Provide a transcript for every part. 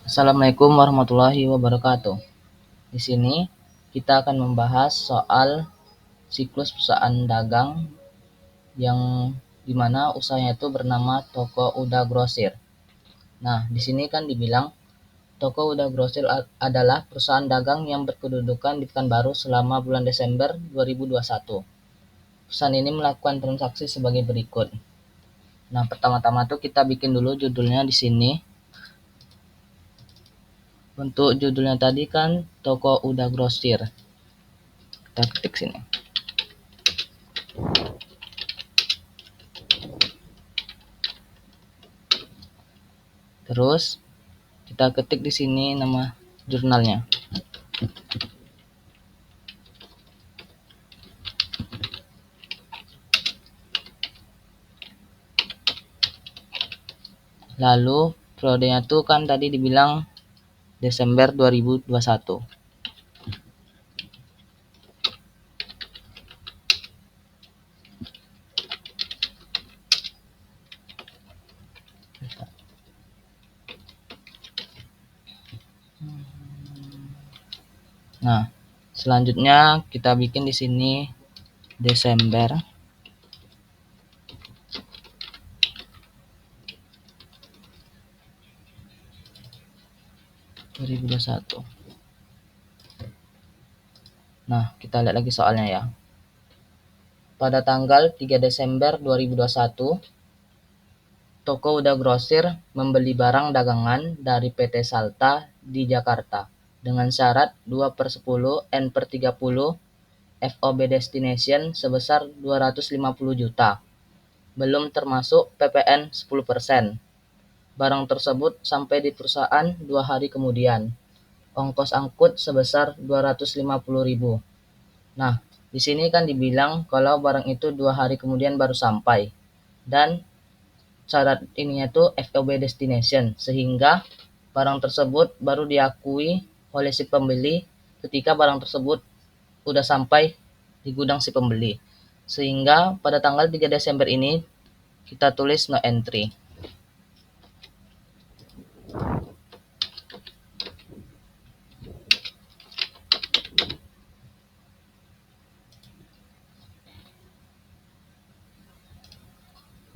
Assalamualaikum warahmatullahi wabarakatuh. Di sini kita akan membahas soal siklus perusahaan dagang yang dimana usahanya itu bernama Toko Uda Grosir. Nah, di sini kan dibilang Toko Uda Grosir adalah perusahaan dagang yang berkedudukan di Pekanbaru selama bulan Desember 2021. Perusahaan ini melakukan transaksi sebagai berikut. Nah, pertama-tama tuh kita bikin dulu judulnya di sini. Untuk judulnya tadi kan Toko Uda Grosir. Kita ketik sini. Terus kita ketik di sini nama jurnalnya. Lalu periodenya tuh kan tadi dibilang Desember 2021. Nah, selanjutnya kita bikin di sini Desember 2021. Nah, kita lihat lagi soalnya ya. Pada tanggal 3 Desember 2021, Toko Uda Grosir membeli barang dagangan dari PT Salta di Jakarta dengan syarat 2/10 N/30 FOB Destination sebesar 250 juta, belum termasuk PPN 10%. Barang tersebut sampai di perusahaan 2 hari kemudian. Ongkos angkut sebesar 250.000. Nah, di sini kan dibilang kalau barang itu 2 hari kemudian baru sampai. Dan syarat ininya tuh FOB Destination, sehingga barang tersebut baru diakui oleh si pembeli ketika barang tersebut udah sampai di gudang si pembeli. Sehingga pada tanggal 3 Desember ini kita tulis no entry.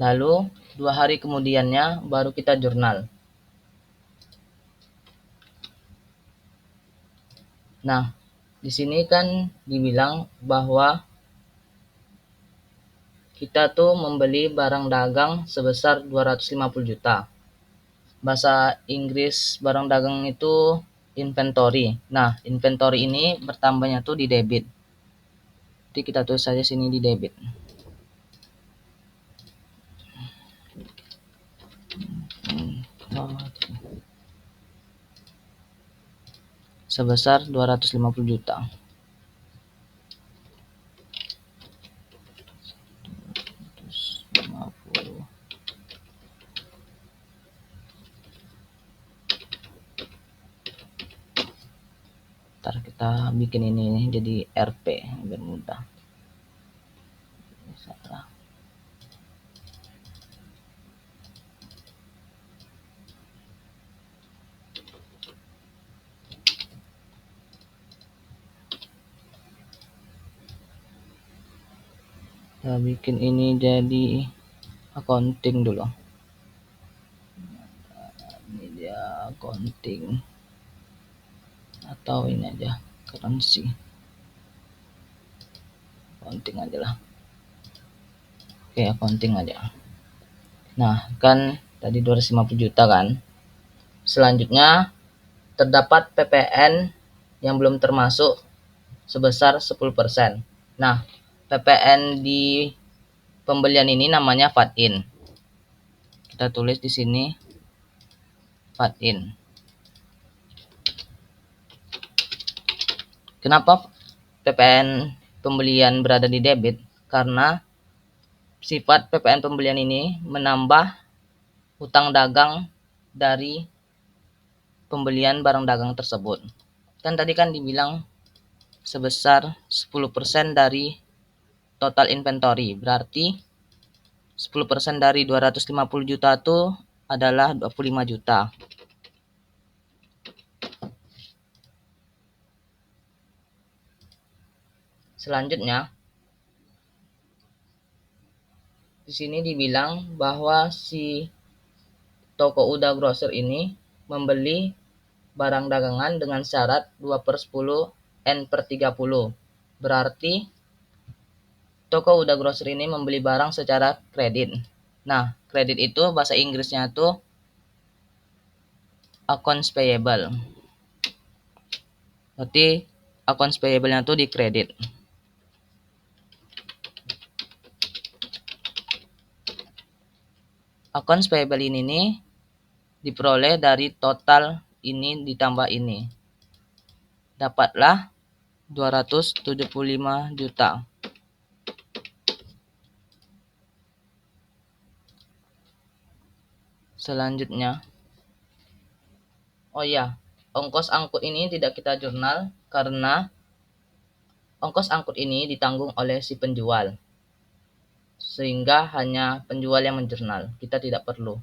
Lalu 2 hari kemudiannya baru kita jurnal. Nah, di sini kan dibilang bahwa kita tuh membeli barang dagang sebesar 250 juta. Bahasa Inggris barang dagang itu inventory. Nah, inventory ini bertambahnya tuh di debit. Jadi kita tulis saja sini di debit. Sebesar 250 juta. Ntar kita bikin ini jadi RP biar mudah. Salah. Kita bikin ini jadi accounting dulu. Ini dia accounting. Atau ini aja currency. Accounting aja lah. Oke, accounting aja. Nah, kan tadi 250 juta kan. Selanjutnya terdapat PPN yang belum termasuk sebesar 10%. Nah, PPN di pembelian ini namanya VAT-in. Kita tulis di sini VAT-in. Kenapa PPN pembelian berada di debit? Karena sifat PPN pembelian ini menambah hutang dagang dari pembelian barang dagang tersebut. Kan tadi kan dibilang sebesar 10% dari total inventory. Berarti 10% dari 250 juta itu adalah 25 juta. Selanjutnya, di sini dibilang bahwa si toko Uda Grosir ini membeli barang dagangan dengan syarat 2/10 N/30. Berarti toko Uda Grosir ini membeli barang secara kredit. Nah, kredit itu bahasa Inggrisnya tuh accounts payable. Berarti accounts payable-nya tuh di kredit. Accounts payable ini nih diperoleh dari total ini ditambah ini. Dapatlah 275 juta. Selanjutnya, oh ya, ongkos angkut ini tidak kita jurnal karena ongkos angkut ini ditanggung oleh si penjual. Sehingga hanya penjual yang menjurnal, kita tidak perlu.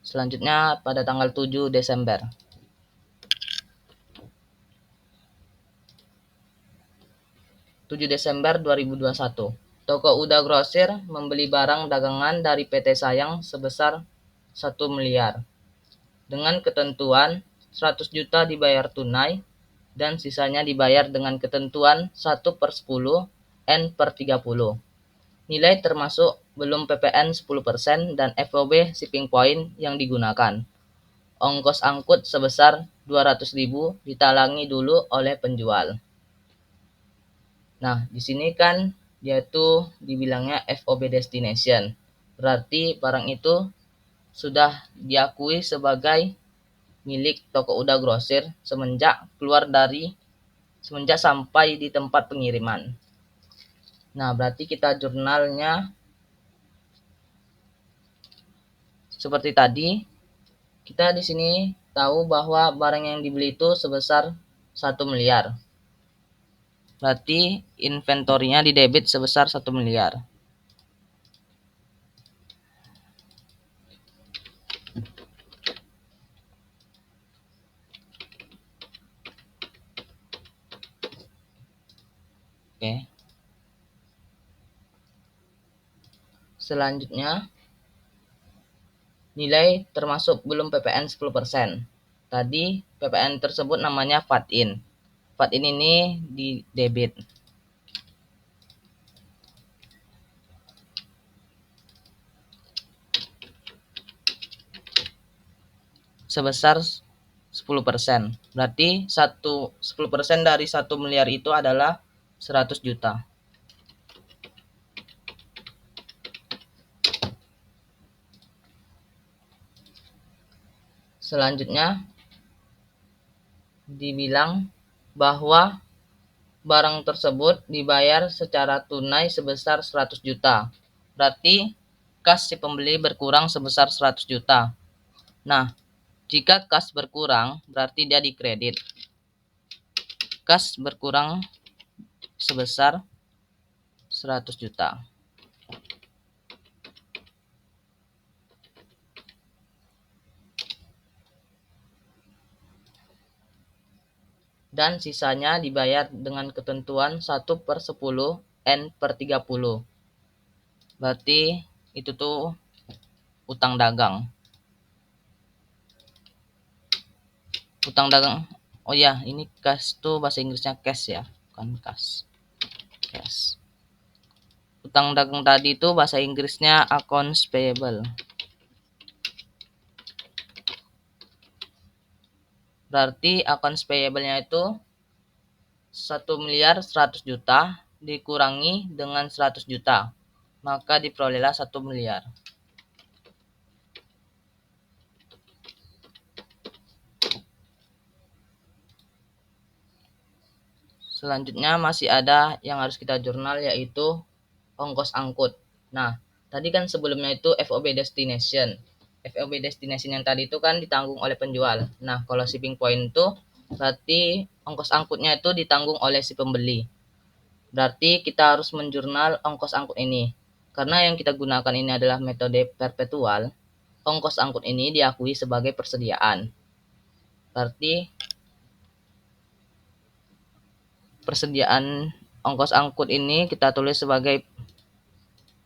Selanjutnya pada tanggal 7 Desember. 7 Desember 2021. Toko Uda Grosir membeli barang dagangan dari PT Sayang sebesar 1 miliar. Dengan ketentuan 100 juta dibayar tunai dan sisanya dibayar dengan ketentuan 1/10 N/30. Nilai termasuk belum PPN 10% dan FOB shipping point yang digunakan. Ongkos angkut sebesar 200.000 ditalangi dulu oleh penjual. Nah, di sini kan dia tuh dibilangnya FOB destination. Berarti barang itu sudah diakui sebagai milik toko Uda Grosir semenjak sampai di tempat pengiriman. Nah, berarti kita jurnalnya seperti tadi. Kita di sini tahu bahwa barang yang dibeli itu sebesar 1 miliar. Berarti inventorinya di debit sebesar 1 miliar. Oke. Selanjutnya, nilai termasuk belum PPN 10%. Tadi PPN tersebut namanya VAT-in. VAT-in ini di debit. Sebesar 10%. Berarti 10% dari 1 miliar itu adalah 100 juta. Selanjutnya dibilang bahwa barang tersebut dibayar secara tunai sebesar 100 juta. Berarti kas si pembeli berkurang sebesar 100 juta. Nah, jika kas berkurang berarti dia dikredit. Kas berkurang sebesar 100 juta. Dan sisanya dibayar dengan ketentuan 1/10 N/30. Berarti itu tuh utang dagang. Utang dagang. Oh ya, ini cash tuh bahasa Inggrisnya cash ya, bukan kas. Cash. Utang dagang tadi itu bahasa Inggrisnya accounts payable. Berarti accounts payable-nya itu 1 miliar 100 juta dikurangi dengan 100 juta. Maka diperolehlah 1 miliar. Selanjutnya masih ada yang harus kita jurnal yaitu ongkos angkut. Nah, tadi kan sebelumnya itu FOB destination. FOB destination yang tadi itu kan ditanggung oleh penjual. Nah, kalau shipping point itu berarti ongkos angkutnya itu ditanggung oleh si pembeli. Berarti kita harus menjurnal ongkos angkut ini. Karena yang kita gunakan ini adalah metode perpetual, ongkos angkut ini diakui sebagai persediaan. Berarti persediaan ongkos angkut ini kita tulis sebagai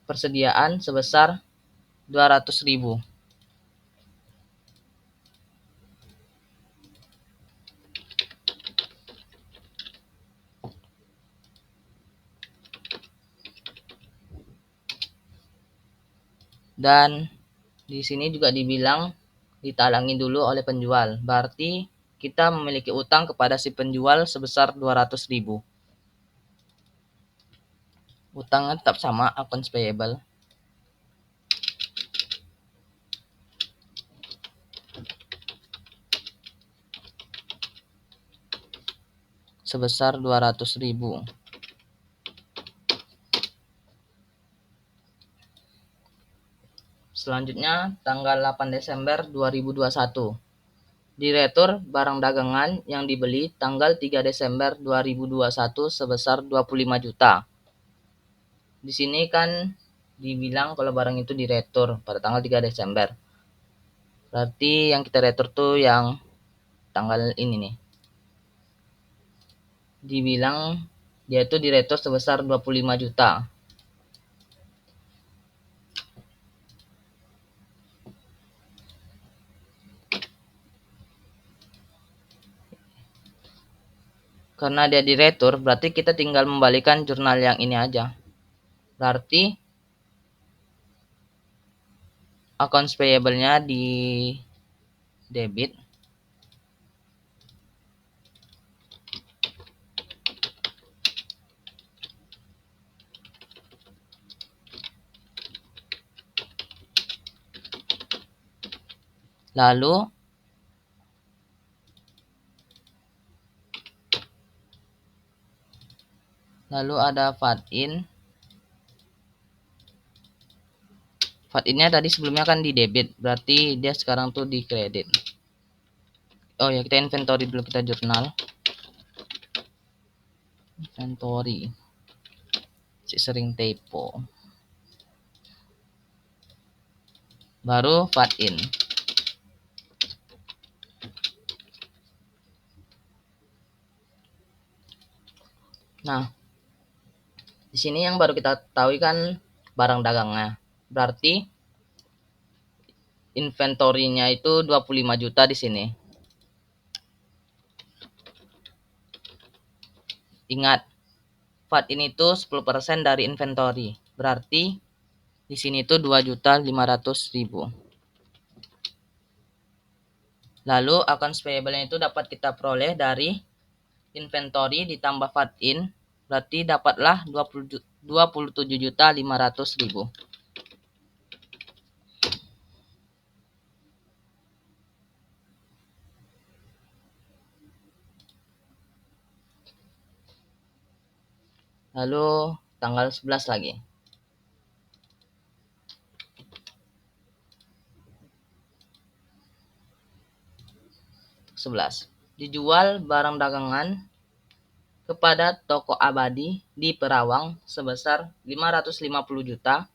persediaan sebesar 200.000. Dan di sini juga dibilang ditalangi dulu oleh penjual. Berarti kita memiliki utang kepada si penjual sebesar 200.000. Utangnya tetap sama, accounts payable. Sebesar 200.000. Selanjutnya tanggal 8 Desember 2021. Diretur barang dagangan yang dibeli tanggal 3 Desember 2021 sebesar 25 juta. Di sini kan dibilang kalau barang itu diretur pada tanggal 3 Desember. Berarti yang kita retur tuh yang tanggal ini nih. Dibilang dia itu diretur sebesar 25 juta. Karena dia diretur, berarti kita tinggal membalikan jurnal yang ini aja. Berarti accounts payable-nya di debit. Lalu ada VAT-in. VAT-in-nya tadi sebelumnya kan di debit, berarti dia sekarang tuh di kredit. Oh ya, kita inventory dulu, kita jurnal. Inventory. Si sering typo. Baru VAT-in. Nah, di sini yang baru kita tahu kan barang dagangnya. Berarti inventory-nya itu 25 juta di sini. Ingat, VAT-in itu 10% dari inventory. Berarti di sini tuh 2.500.000. Lalu accounts payable-nya itu dapat kita peroleh dari inventory ditambah VAT-in, berarti dapatlah 27.500.000. Lalu tanggal 11 lagi. 11. Dijual barang dagangan kepada toko abadi di Perawang sebesar 550 juta.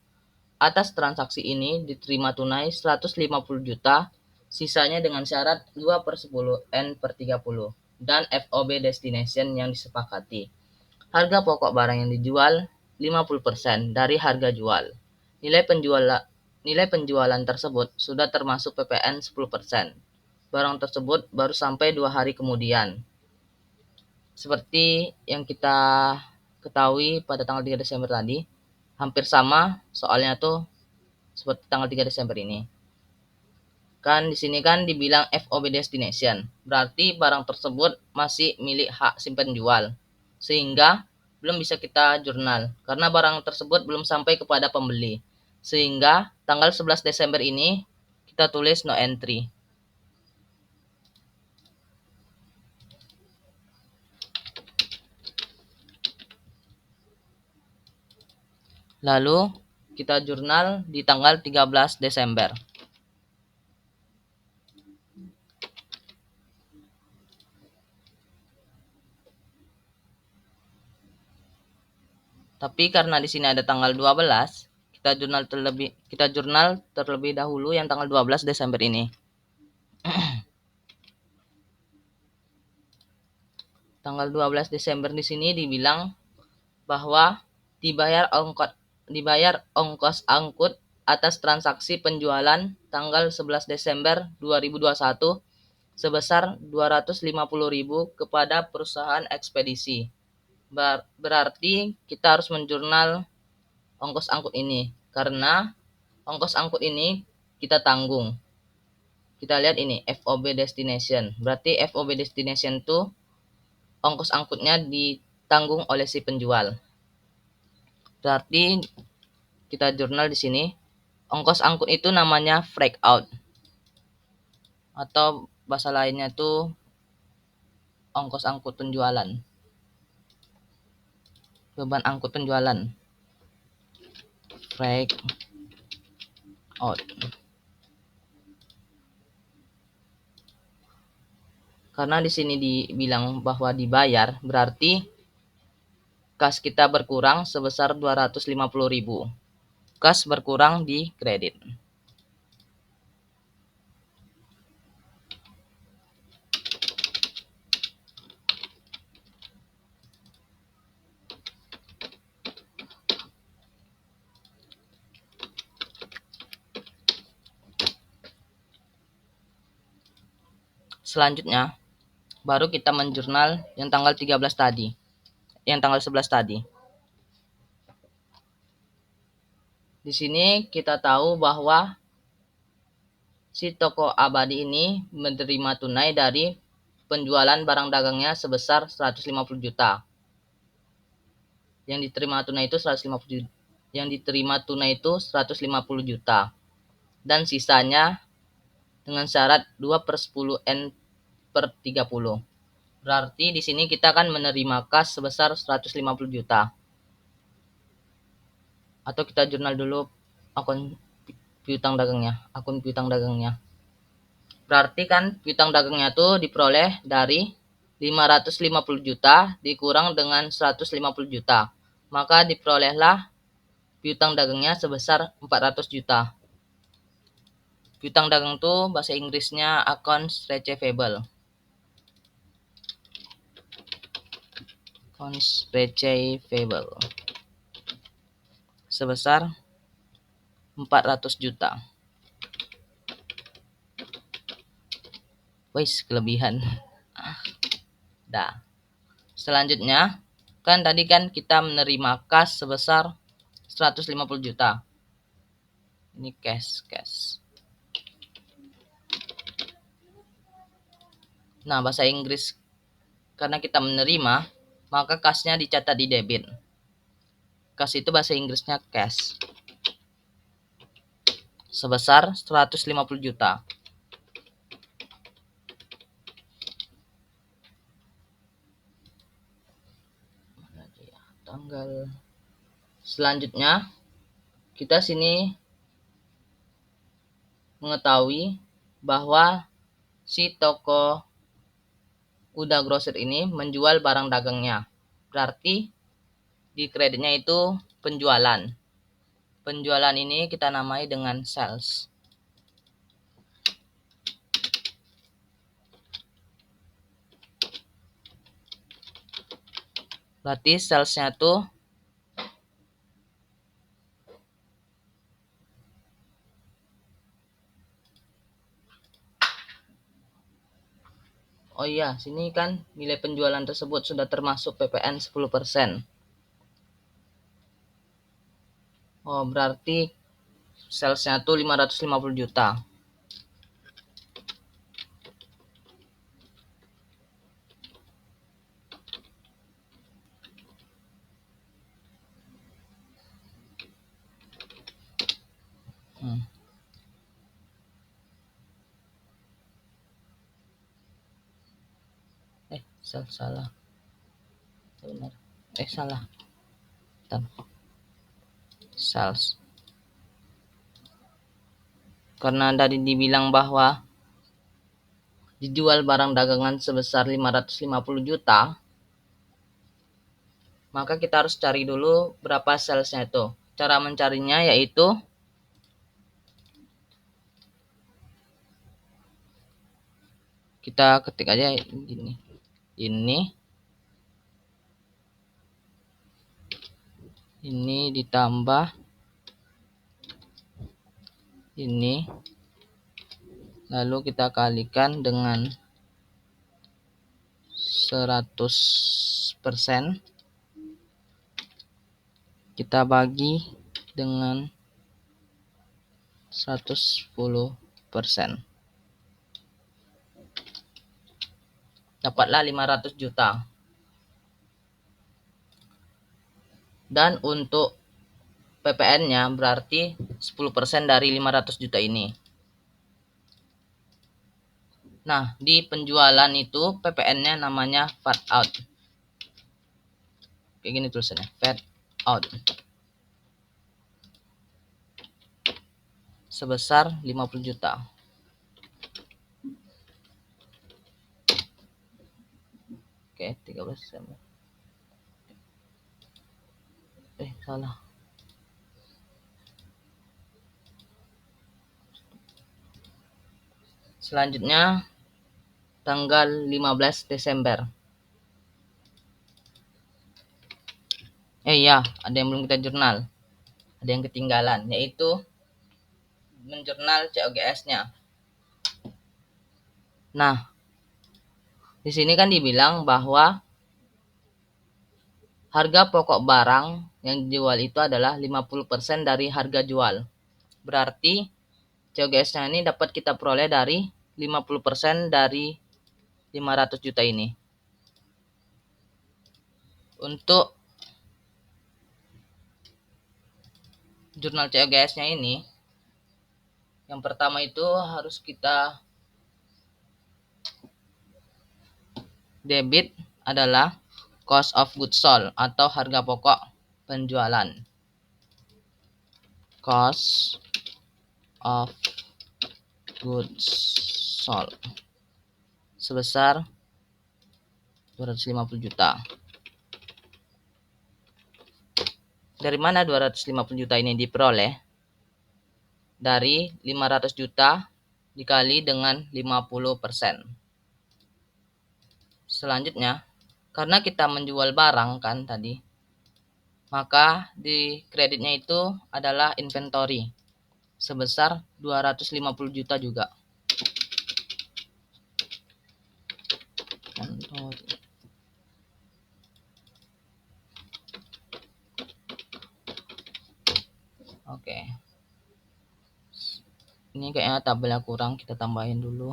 Atas transaksi ini diterima tunai 150 juta, sisanya dengan syarat 2/10 N/30 dan FOB destination yang disepakati. Harga pokok barang yang dijual 50% dari harga jual. Nilai penjualan tersebut sudah termasuk PPN 10%. Barang tersebut baru sampai 2 hari kemudian. Seperti yang kita ketahui pada tanggal 3 Desember tadi, hampir sama soalnya tuh seperti tanggal 3 Desember ini. Kan di sini kan dibilang FOB destination, berarti barang tersebut masih milik hak simpan jual, sehingga belum bisa kita jurnal karena barang tersebut belum sampai kepada pembeli. Sehingga tanggal 11 Desember ini kita tulis no entry. Lalu kita jurnal di tanggal 13 Desember. Tapi karena di sini ada tanggal 12, Kita jurnal terlebih dahulu yang tanggal 12 Desember ini. Tanggal 12 Desember di sini dibilang bahwa dibayar ongkos angkut atas transaksi penjualan tanggal 11 Desember 2021 sebesar 250.000 kepada perusahaan ekspedisi. Berarti kita harus menjurnal ongkos angkut ini, karena ongkos angkut ini kita tanggung. Kita lihat ini FOB destination. Berarti FOB destination itu ongkos angkutnya ditanggung oleh si penjual. Berarti kita jurnal di sini. Ongkos angkut itu namanya freight out. Atau bahasa lainnya itu ongkos angkut penjualan. Beban angkut penjualan. Freight out. Karena di sini dibilang bahwa dibayar, berarti kas kita berkurang sebesar 250.000. Kas berkurang di kredit. Selanjutnya, baru kita menjurnal yang tanggal 13 tadi. Yang tanggal 11 tadi. Di sini kita tahu bahwa si toko abadi ini menerima tunai dari penjualan barang dagangnya sebesar 150 juta. Yang diterima tunai itu 150 juta. Dan sisanya dengan syarat 2/10 N per 30. Berarti di sini kita akan menerima kas sebesar 150 juta. Atau kita jurnal dulu akun piutang dagangnya. Berarti kan piutang dagangnya itu diperoleh dari 550 juta dikurang dengan 150 juta. Maka diperolehlah piutang dagangnya sebesar 400 juta. Piutang dagang itu bahasa Inggrisnya accounts receivable. Accounts receivable. Sebesar 400 juta. Wais, kelebihan. Dah. Selanjutnya, kan tadi kan kita menerima kas sebesar 150 juta. Ini cash. Nah, bahasa Inggris karena kita menerima, maka kasnya dicatat di debit. Kas itu bahasa Inggrisnya cash. Sebesar 150 juta. Tanggal selanjutnya kita sini mengetahui bahwa si toko Uda Grosir ini menjual barang dagangnya. Berarti di kreditnya itu penjualan. Penjualan ini kita namai dengan sales. Berarti salesnya tuh oh iya, sini kan nilai penjualan tersebut sudah termasuk PPN 10%. Oh, berarti salesnya tuh 550 juta. Salah. Benar. Salah. Sales. Karena tadi dibilang bahwa dijual barang dagangan sebesar 550 juta, maka kita harus cari dulu berapa salesnya itu. Cara mencarinya yaitu kita ketik aja gini. Ini ditambah ini, lalu kita kalikan dengan 100%, kita bagi dengan 110%, dapatlah 500 juta. Dan untuk PPN-nya berarti 10% dari 500 juta ini. Nah, di penjualan itu PPN-nya namanya fat out. Kayak gini tulisannya, fat out. Sebesar 50 juta. Oke, 13 Desember. Salah. Selanjutnya tanggal 15 Desember. Ya, ada yang belum kita jurnal. Ada yang ketinggalan, yaitu menjurnal COGS-nya. Nah, di sini kan dibilang bahwa harga pokok barang yang dijual itu adalah 50% dari harga jual. Berarti COGS-nya ini dapat kita peroleh dari 50% dari 500 juta ini. Untuk jurnal COGS-nya ini, yang pertama itu harus kita debit adalah cost of goods sold atau harga pokok penjualan. Cost of goods sold sebesar 250 juta. Dari mana 250 juta ini diperoleh? Dari 500 juta dikali dengan 50%. Selanjutnya, karena kita menjual barang kan tadi, maka di kreditnya itu adalah inventory sebesar 250 juta juga. Oke. Ini kayaknya tabelnya kurang, kita tambahin dulu.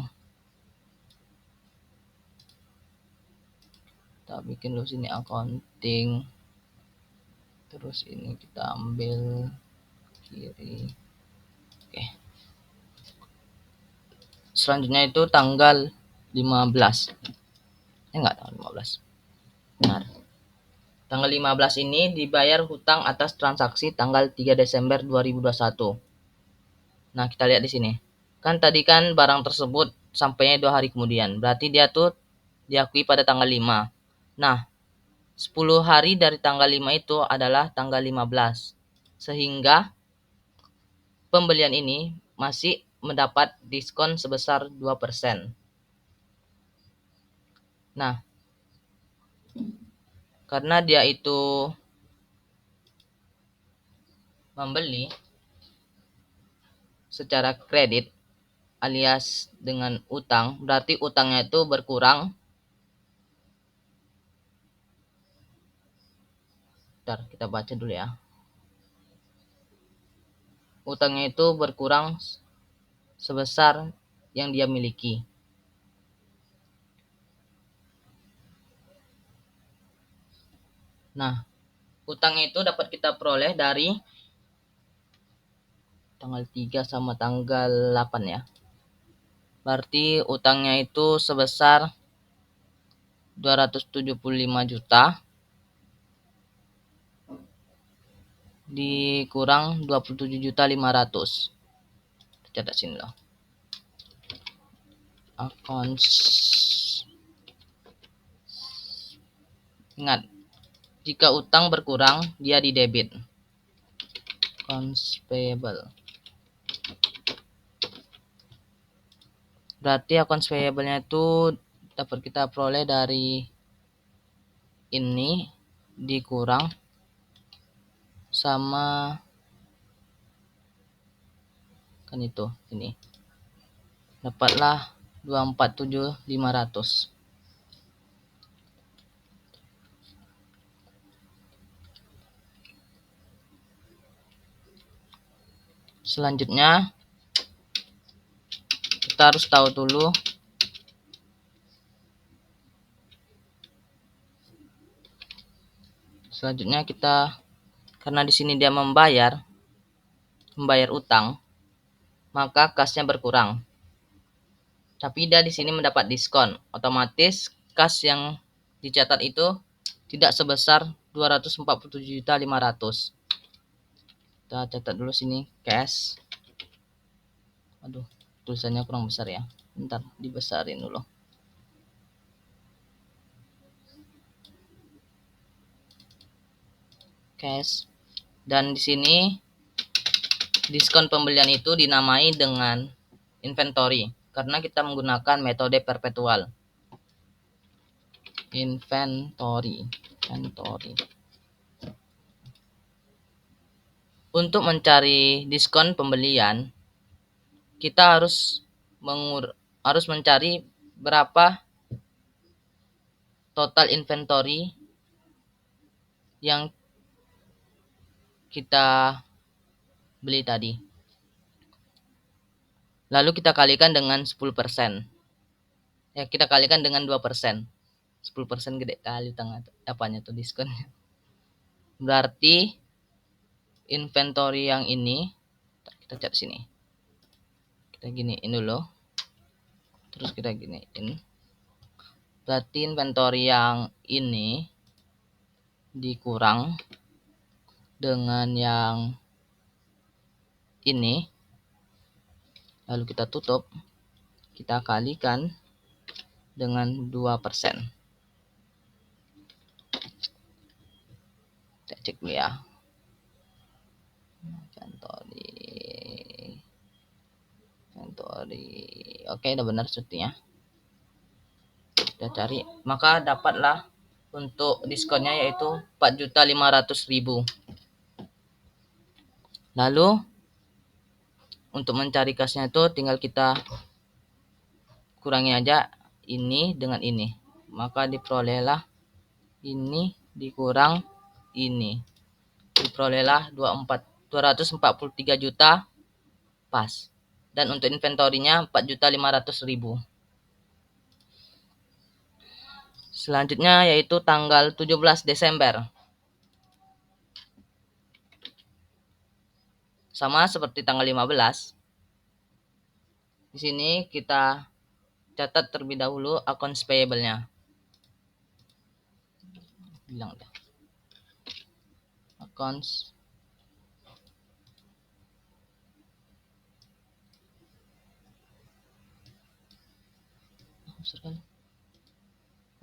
Kita bikin dulu sini accounting. Terus ini kita ambil kiri. Oke. Selanjutnya itu tanggal 15. Enggak, tanggal 15. Benar. Tanggal 15 ini dibayar hutang atas transaksi tanggal 3 Desember 2021. Nah, kita lihat di sini. Kan tadi kan barang tersebut sampainya 2 hari kemudian. Berarti dia tuh diakui pada tanggal 5. Nah, 10 hari dari tanggal 5 itu adalah tanggal 15. Sehingga pembelian ini masih mendapat diskon sebesar 2%. Nah, karena dia itu membeli secara kredit alias dengan utang, berarti utangnya itu berkurang. Bentar, kita baca dulu ya. Utangnya itu berkurang sebesar yang dia miliki. Nah, utangnya itu dapat kita peroleh dari tanggal 3 sama tanggal 8 ya. Berarti utangnya itu sebesar 275 juta dikurang 27.500.000. Catat sini loh. Accounts. Ingat, jika utang berkurang dia di debit. accounts payable. Berarti accounts payable-nya itu dapat kita peroleh dari ini dikurang sama kan itu ini. Dapatlah 247.500. Selanjutnya kita harus tahu dulu karena di sini dia membayar utang, maka kasnya berkurang. Tapi dia di sini mendapat diskon, otomatis kas yang dicatat itu tidak sebesar 247.500. Kita catat dulu sini cash. Aduh, tulisannya kurang besar ya. Bentar, dibesarin dulu. Cash. Dan di sini diskon pembelian itu dinamai dengan inventory karena kita menggunakan metode perpetual. Inventory. Untuk mencari diskon pembelian, kita harus mencari berapa total inventory yang kita beli tadi. Lalu kita kalikan dengan 10%. Ya, kita kalikan dengan 2%. 10% gede kali tengah apanya tuh diskonnya. Berarti inventory yang ini kita cat sini. Kita giniin dulu. Terus kita giniin. Berarti inventory yang ini dikurang dengan yang ini, lalu kita tutup, kita kalikan dengan 2%. Kita cek dulu ya. Inventory. Oke, udah benar sepertinya. Kita cari, maka dapatlah untuk diskonnya yaitu 4.500.000. Lalu untuk mencari kasnya itu tinggal kita kurangi aja ini dengan ini, maka diperolehlah ini dikurang ini, diperolehlah 243 juta pas. Dan untuk inventorinya 4.500.000. Selanjutnya yaitu tanggal 17 Desember. Sama seperti tanggal 15. Di sini kita catat terlebih dahulu accounts payable-nya. Bilang deh. Accounts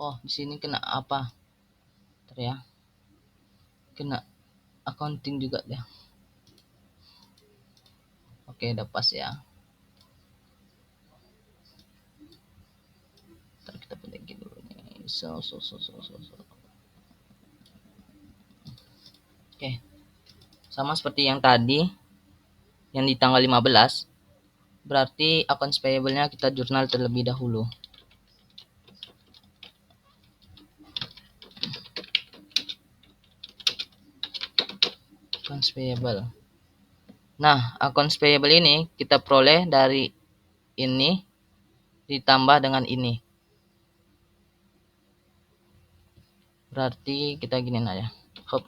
oh, di sini kena apa? Bentar ya. Kena accounting juga deh. Oke, udah pas ya. Ntar kita pendekin dulu nih. Oke. Sama seperti yang tadi, yang di tanggal 15. Berarti accounts payable-nya kita jurnal terlebih dahulu. Accounts payable. Nah, accounts payable ini kita peroleh dari ini ditambah dengan ini. Berarti kita giniin aja. Hop.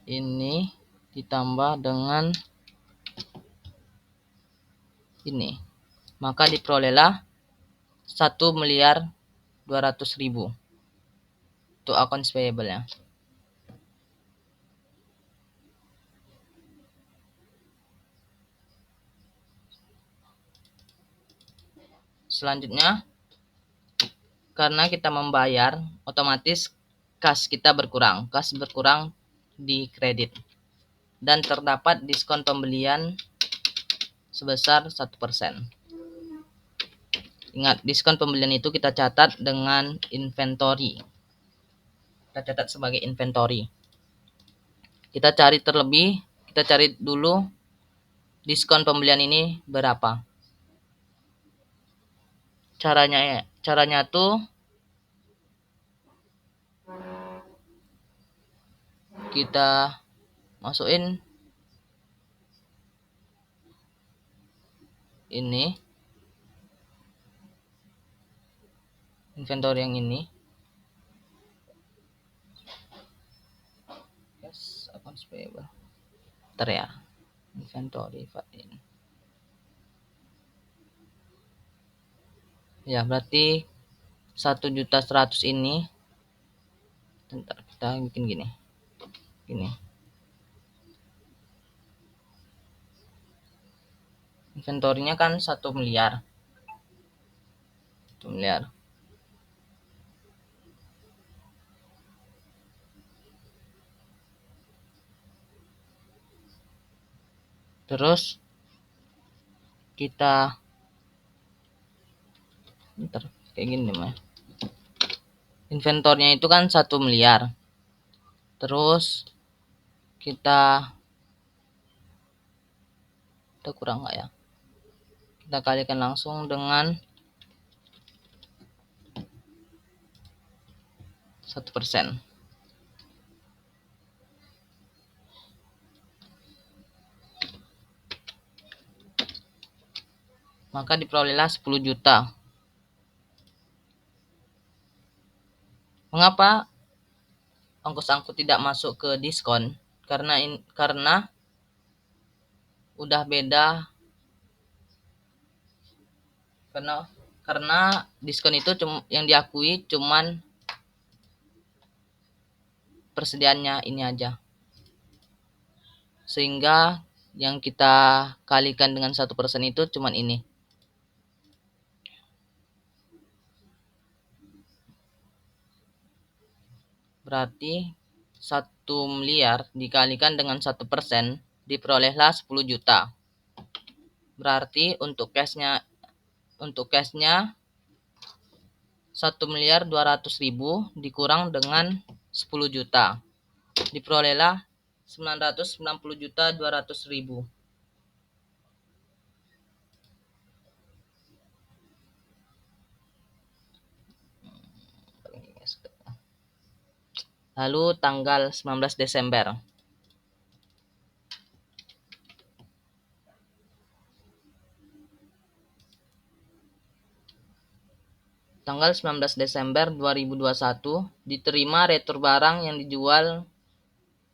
Ini ditambah dengan ini. Maka diperolehlah 1.200.000 untuk accounts payable-nya. Selanjutnya, karena kita membayar, otomatis kas kita berkurang. Kas berkurang di kredit. Dan terdapat diskon pembelian sebesar 1%. Ingat, diskon pembelian itu kita catat dengan inventory. Kita catat sebagai inventory. Kita cari dulu diskon pembelian ini berapa. Caranya tuh kita masukin ini inventory yang ini. Yes, accounts payable. Bentar ya. Inventory in. Ya, berarti 1.100.000 ini. Bentar, kita bikin gini. Inventorinya kan 1 miliar. 1 miliar. Terus kita kayak gini mah. Inventornya itu kan 1 miliar. Terus kita kurang nggak ya? Kita kalikan langsung dengan 1%. Maka diperolehlah 10 juta. Mengapa ongkos angkut tidak masuk ke diskon? Karena udah beda. Karena diskon itu yang diakui cuman persediaannya ini aja. Sehingga yang kita kalikan dengan 1% itu cuman ini. Berarti 1 miliar dikalikan dengan 1% diperolehlah 10 juta. Berarti untuk cashnya 1.200.000 dikurang dengan 10 juta. Diperolehlah 990.200.000. Lalu tanggal 19 Desember. Tanggal 19 Desember 2021 diterima retur barang yang dijual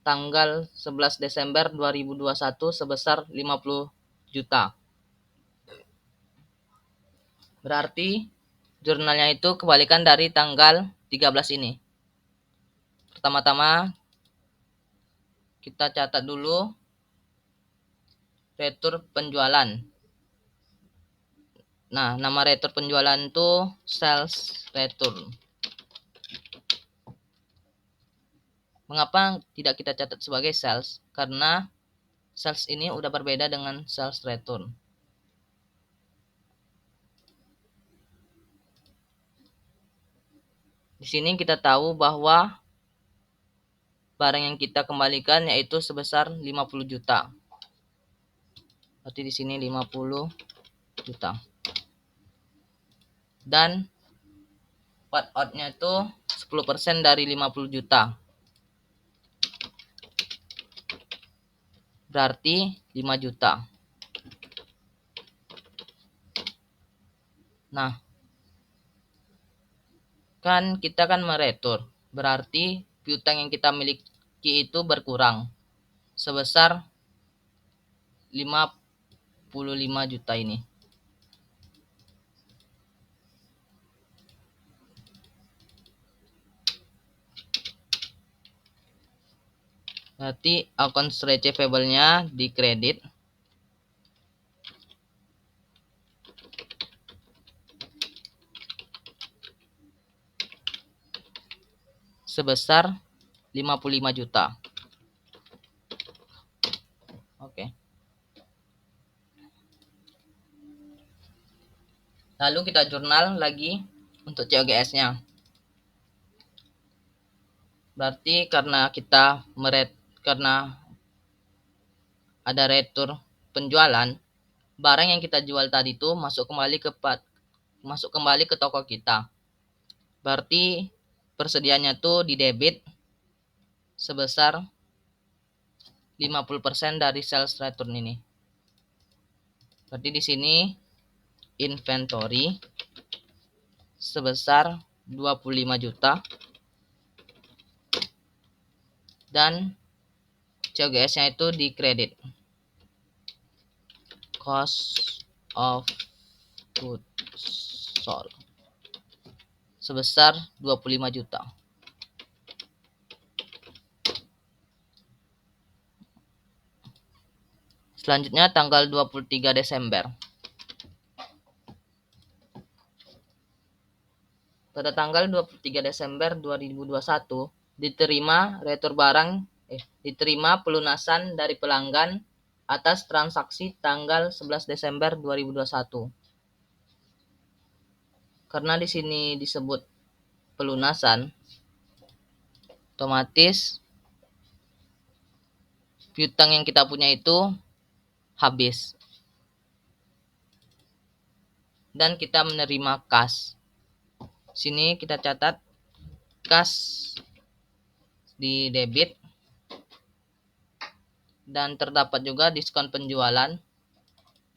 tanggal 11 Desember 2021 sebesar 50 juta. Berarti jurnalnya itu kebalikan dari tanggal 13 ini. Pertama-tama kita catat dulu retur penjualan. Nah, nama retur penjualan itu sales return. Mengapa tidak kita catat sebagai sales? Karena sales ini udah berbeda dengan sales return. Di sini kita tahu bahwa barang yang kita kembalikan yaitu sebesar 50 juta. Berarti di sini 50 juta. Dan part out-nya itu 10% dari 50 juta. Berarti 5 juta. Nah, kan kita kan meretur. Berarti piutang yang kita miliki itu berkurang sebesar 55 juta ini. Berarti accounts receivable-nya di kredit sebesar 55 juta. Lalu kita jurnal lagi untuk COGS-nya. Berarti karena ada retur penjualan, barang yang kita jual tadi itu masuk kembali ke toko kita. Berarti persediaannya tuh di debit sebesar 50% dari sales return ini. Berarti di sini inventory sebesar 25 juta dan COGS-nya itu di kredit. Cost of goods sold sebesar 25 juta. Selanjutnya tanggal 23 Desember. Pada tanggal 23 Desember 2021 diterima pelunasan dari pelanggan atas transaksi tanggal 11 Desember 2021. Karena di sini disebut pelunasan, otomatis piutang yang kita punya itu habis dan kita menerima kas. Sini kita catat kas di debit dan terdapat juga diskon penjualan.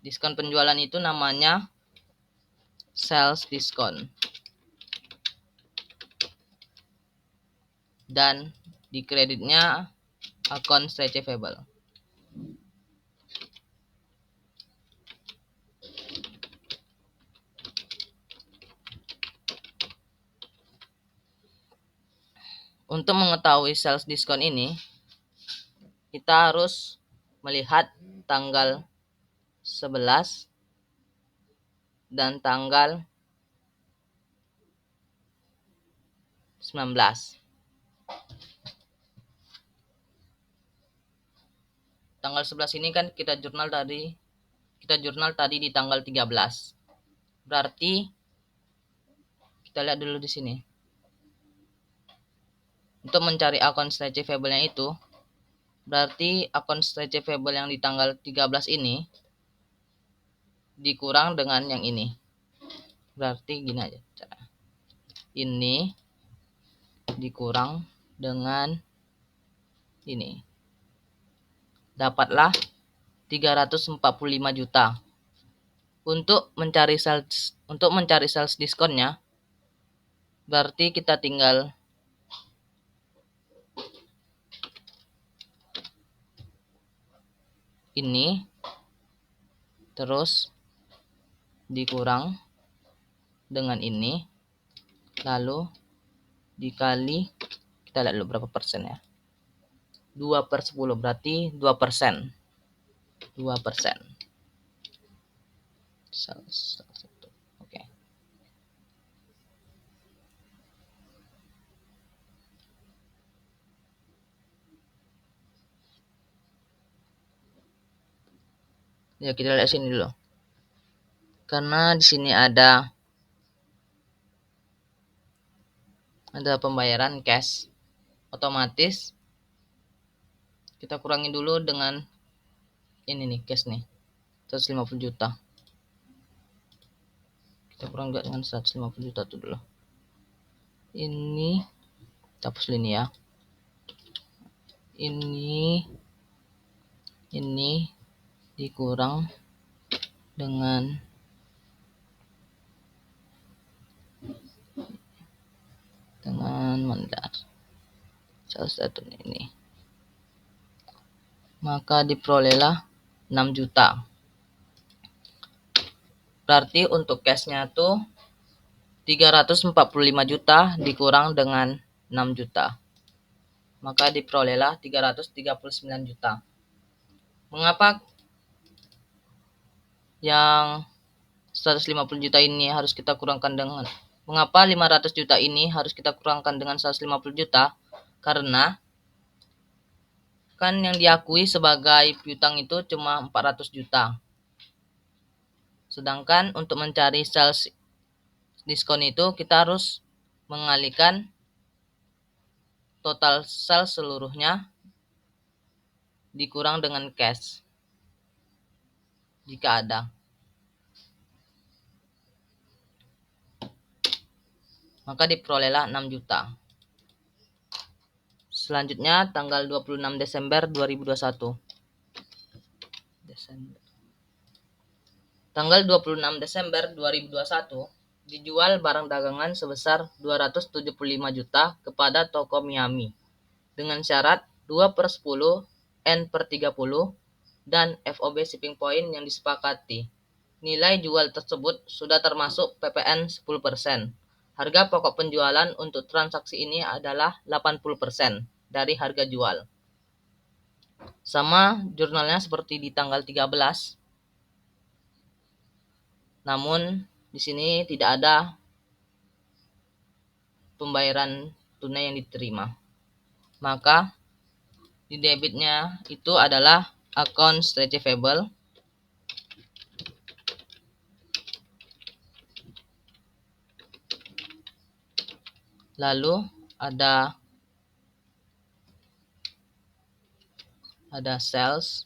Diskon penjualan itu namanya sales discount. Dan di kreditnya accounts receivable. Untuk mengetahui sales diskon ini, kita harus melihat tanggal 11 dan tanggal 19. Tanggal 11 ini kan kita jurnal tadi di tanggal 13. Berarti kita lihat dulu di sini. Untuk mencari accounts receivable-nya itu, berarti accounts receivable yang di tanggal 13 ini dikurang dengan yang ini. Berarti gini aja cara. Ini dikurang dengan ini. Dapatlah 345 juta. Untuk mencari sales diskonnya, berarti kita tinggal ini terus dikurang dengan ini, lalu dikali, kita lihat dulu berapa persen ya, 2/10, berarti 2%. 2%. Oke. Ya, kita lihat sini dulu. Karena di sini ada pembayaran cash, otomatis kita kurangi dulu dengan ini nih, cash nih, 150 juta. Kita kurang juga dengan 150 juta tuh dulu. Ini kita hapus ini ya. Ini dikurang dengan mandar salah satu ini, maka diperolehlah 6 juta. Berarti untuk cashnya tuh 345 juta dikurang dengan 6 juta, maka diperolehlah 339 juta. Mengapa yang 150 juta ini harus kita kurangkan dengan mengapa 500 juta ini harus kita kurangkan dengan 150 juta? Karena kan yang diakui sebagai piutang itu cuma 400 juta. Sedangkan untuk mencari sales diskon itu kita harus mengalihkan total sales seluruhnya dikurang dengan cash jika ada. Maka diperolehlah 6 juta. Selanjutnya tanggal 26 Desember 2021. Tanggal 26 Desember 2021 dijual barang dagangan sebesar 275 juta kepada toko Miami dengan syarat 2/10 N/30 dan FOB shipping point yang disepakati. Nilai jual tersebut sudah termasuk PPN 10%. Harga pokok penjualan untuk transaksi ini adalah 80% dari harga jual. Sama jurnalnya seperti di tanggal 13. Namun di sini tidak ada pembayaran tunai yang diterima. Maka di debitnya itu adalah accounts receivable, lalu ada sales,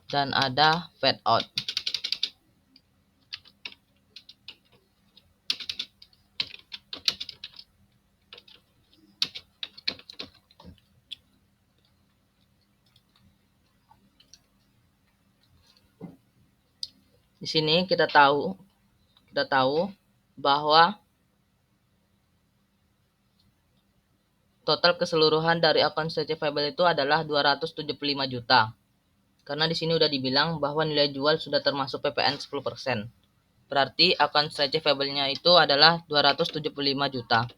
dan ada fade out. Di sini kita tahu bahwa total keseluruhan dari akun receivable itu adalah 275 juta. Karena di sini udah dibilang bahwa nilai jual sudah termasuk PPN 10%. Berarti akun receivable-nya itu adalah 275 juta.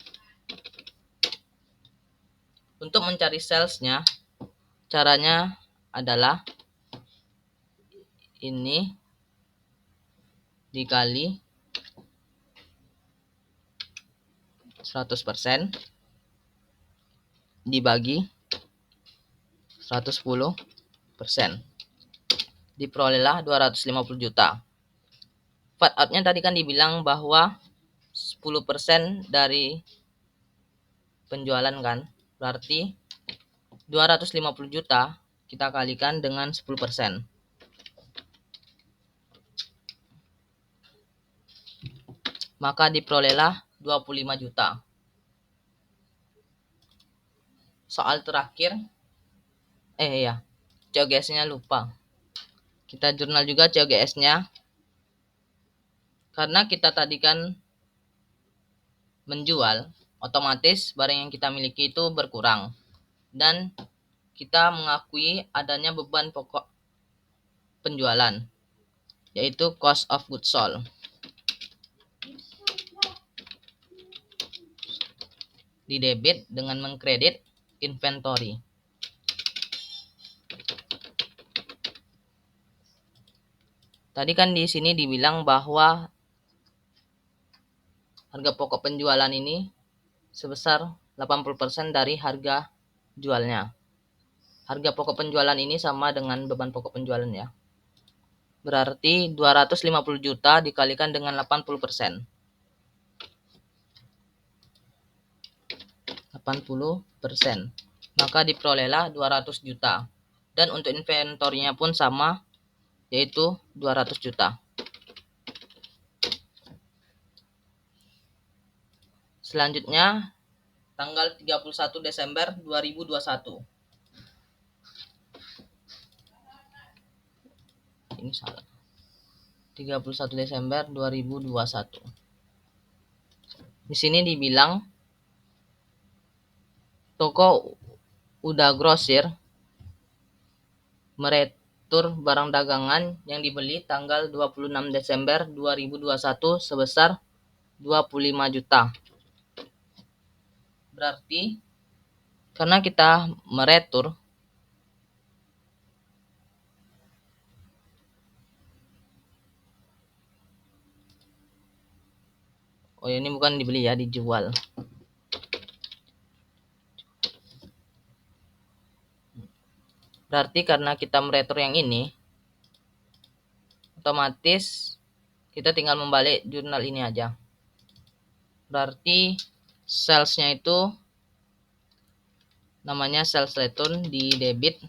Untuk mencari sales-nya, caranya adalah ini dikali 100% dibagi 110%. Diperolehlah 250 juta. Fade out-nya tadi kan dibilang bahwa 10% dari penjualan kan. Berarti 250 juta kita kalikan dengan 10%. Maka diperolehlah 25 juta. Soal terakhir, COGS-nya lupa. Kita jurnal juga COGS-nya. Karena kita tadi kan menjual, otomatis barang yang kita miliki itu berkurang. Dan kita mengakui adanya beban pokok penjualan, yaitu cost of goods sold. Didebit dengan mengkredit inventory. Tadi kan di sini dibilang bahwa harga pokok penjualan ini sebesar 80% dari harga jualnya. Harga pokok penjualan ini sama dengan beban pokok penjualan ya. Berarti 250 juta dikalikan dengan 80%. 80%. Maka diperolehlah 200 juta. Dan untuk inventorinya pun sama, yaitu 200 juta. Selanjutnya, tanggal 31 Desember 2021. Ini salah. 31 Desember 2021. Di sini dibilang toko Uda Grosir meretur barang dagangan yang dibeli tanggal 26 Desember 2021 sebesar 25 juta. Berarti karena kita meretur, ini bukan dibeli ya, dijual. Berarti karena kita meretur yang ini, otomatis kita tinggal membalik jurnal ini aja. Berarti salesnya itu namanya sales return di debit,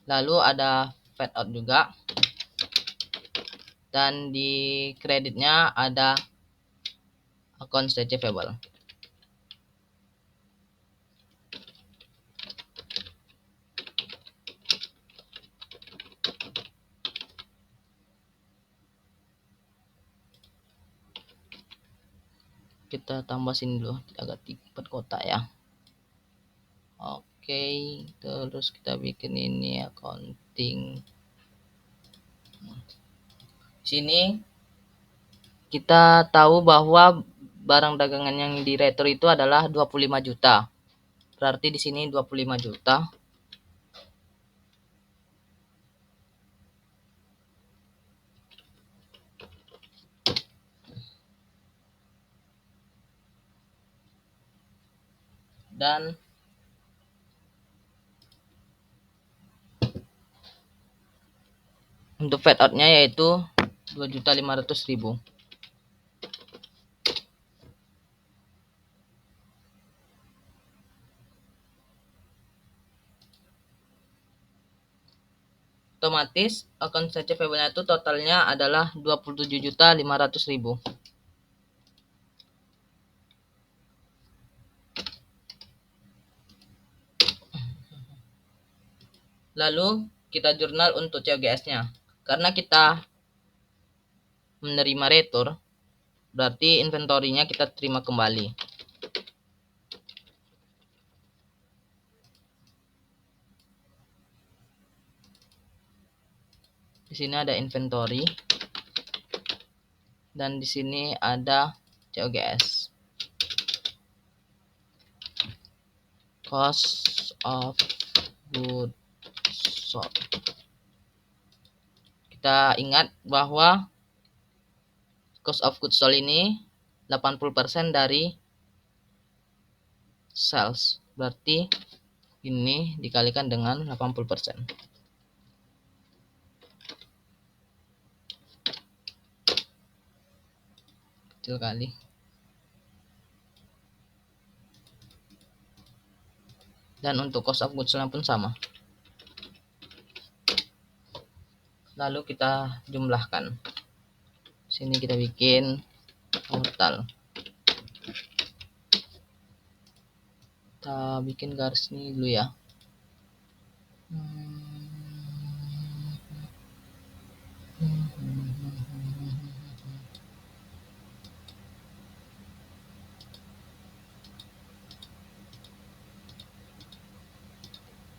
lalu ada fade out juga, dan di kreditnya ada account receivable. Kita tambah sini dulu agak tipe kotak ya. Oke, terus kita bikin ini accounting. Sini kita tahu bahwa barang dagangan yang di retur itu adalah 25 juta. Berarti di sini 25 juta. Dan untuk fade out-nya yaitu 2.500.000. Otomatis account receivable-nya itu totalnya adalah 27.500.000. Lalu kita jurnal untuk COGS-nya. Karena kita menerima retur, berarti inventorinya kita terima kembali. Di sini ada inventory dan di sini ada COGS. Cost of goods sold. Kita ingat bahwa cost of goods sold ini 80% dari sales. Berarti ini dikalikan dengan 80%. Kecil kali. Dan untuk cost of goods sold pun sama. Lalu kita jumlahkan. Sini kita bikin total. Kita bikin garis ini dulu ya.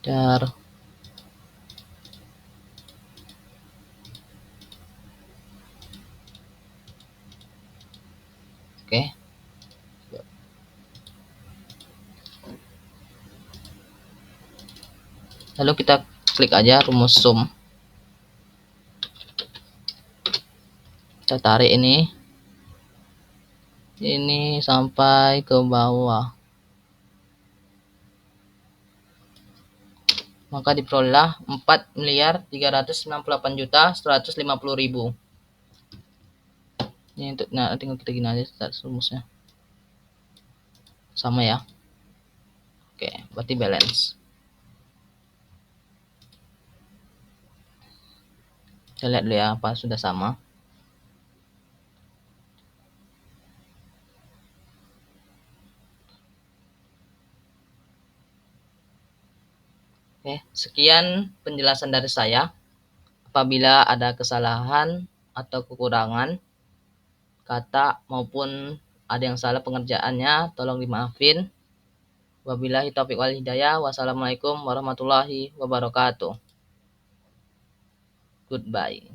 Dar. Oke. Lalu kita klik aja rumus sum. Kita tarik ini sampai ke bawah. Maka diperoleh 4.398.150.000. Ini untuk tinggal kita gini aja rumusnya. Sama ya. Oke, berarti balance. Kita lihat dulu ya apa sudah sama. Oke, sekian penjelasan dari saya. Apabila ada kesalahan atau kekurangan kata maupun ada yang salah pengerjaannya, tolong dimaafin. Wabillahi taufiq wal hidayah. Wassalamualaikum warahmatullahi wabarakatuh. Goodbye.